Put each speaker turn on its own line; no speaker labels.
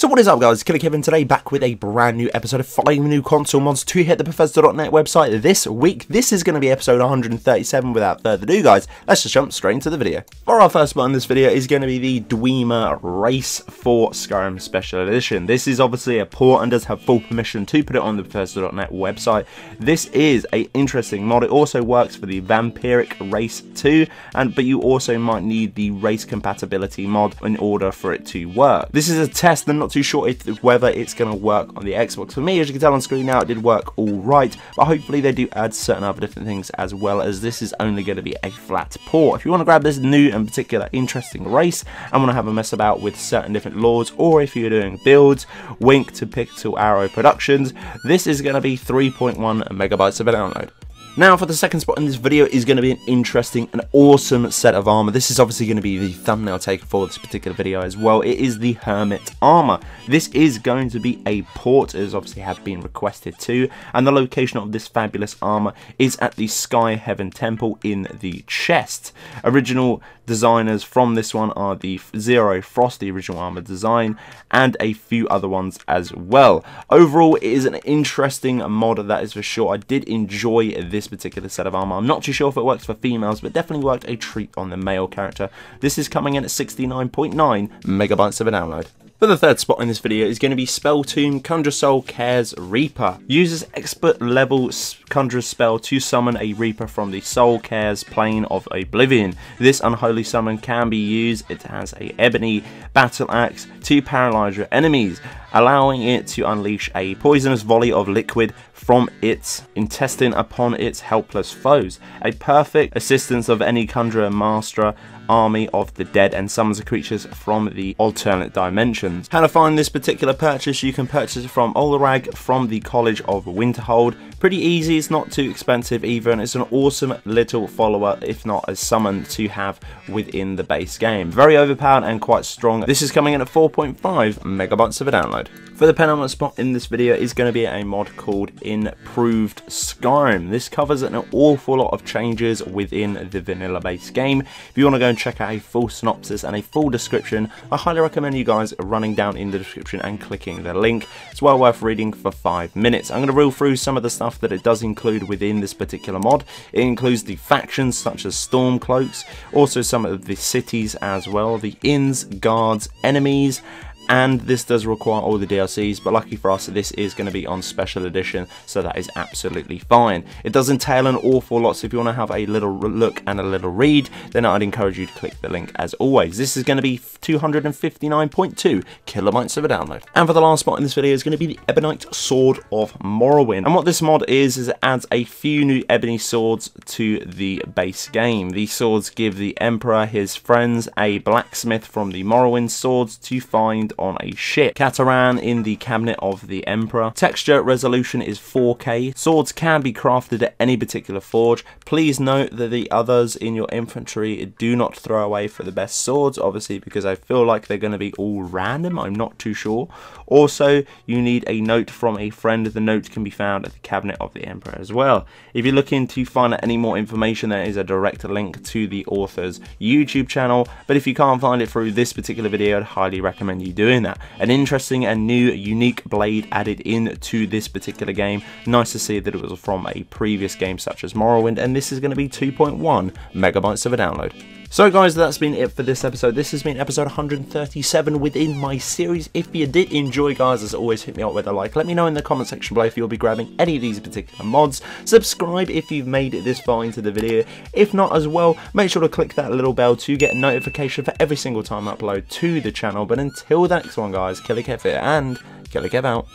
So what is up guys, Killerkev today back with a brand new episode of 5 new console mods to hit the Bethesda.net website this week. This is going to be episode 137. Without further ado guys, let's just jump straight into the video. For our first one in this video is going to be the Dwemer Race for Skyrim Special Edition. This is obviously a port and does have full permission to put it on the Bethesda.net website. This is an interesting mod. It also works for the Vampiric Race 2, but you also might need the race compatibility mod in order for it to work. This is a test and not too sure whether it's going to work on the Xbox. For me, as you can tell on screen now, it did work all right, but hopefully they do add certain other different things as well, as this is only going to be a flat port. If you want to grab this new and particular interesting race and want to have a mess about with certain different lords, or if you're doing builds, wink to Pixel Arrow Productions, this is going to be 3.1 megabytes of a download. Now for the second spot in this video is going to be an interesting and awesome set of armor. This is obviously going to be the thumbnail taker for this particular video as well. It is the Hermit armor. This is going to be a port, as obviously have been requested too, and the location of this fabulous armor is at the Sky Heaven Temple in the chest. Original designers from this one are the Zero Frost, the original armor design, and a few other ones as well. Overall, it is an interesting mod, that is for sure. I did enjoy this particular set of armor. I'm not too sure if it works for females, but definitely worked a treat on the male character. This is coming in at 69.9 megabytes of a download. For the third spot in this video is going to be Spell Tome Conjure Soul Cares Reaper. Uses expert level Conjure spell to summon a Reaper from the Soul Cares plane of Oblivion. This unholy summon can be used. It has a ebony battle axe to paralyze your enemies, allowing it to unleash a poisonous volley of liquid from its intestine upon its helpless foes. A perfect assistance of any Conjurer Master army of the dead, and summons the creatures from the alternate dimensions. How to find this particular purchase? You can purchase it from Olrag from the College of Winterhold. Pretty easy, it's not too expensive either, and it's an awesome little follower, if not a summon, to have within the base game. Very overpowered and quite strong. This is coming in at 4.5 megabytes of a download. For the penultimate spot in this video is going to be a mod called Improved Skyrim. This covers an awful lot of changes within the vanilla base game. If you want to go and check out a full synopsis and a full description, I highly recommend you guys running down in the description and clicking the link. It's well worth reading for 5 minutes. I'm going to reel through some of the stuff that it does include within this particular mod. It includes the factions such as Stormcloaks, also some of the cities as well, the inns, guards, enemies, and this does require all the DLCs, but lucky for us this is going to be on special edition, so that is absolutely fine. It does entail an awful lot, so if you want to have a little look and a little read, then I'd encourage you to click the link as always. This is going to be 259.2 kilobytes of a download. And for the last spot in this video is going to be the Ebonite Sword of Morrowind. And what this mod is it adds a few new ebony swords to the base game. These swords give the Emperor, his friends, a blacksmith from the Morrowind swords to find on a ship. Cataran in the cabinet of the Emperor. Texture resolution is 4K. Swords can be crafted at any particular forge. Please note that the others in your infantry do not throw away for the best swords, obviously, because I feel like they're going to be all random. I'm not too sure. Also, you need a note from a friend. The note can be found at the cabinet of the Emperor as well. If you're looking to find out any more information, there is a direct link to the author's YouTube channel, but if you can't find it through this particular video, I'd highly recommend you doing that. An interesting and new unique blade added into this particular game. Nice to see that it was from a previous game such as Morrowind, and this is going to be 2.1 megabytes of a download. So guys, that's been it for this episode. This has been episode 137 within my series. If you did enjoy, guys, as always, hit me up with a like. Let me know in the comment section below if you'll be grabbing any of these particular mods. Subscribe if you've made it this far into the video. If not as well, make sure to click that little bell to get a notification for every single time I upload to the channel. But until the next one, guys, Killerkev here, and Killerkev out.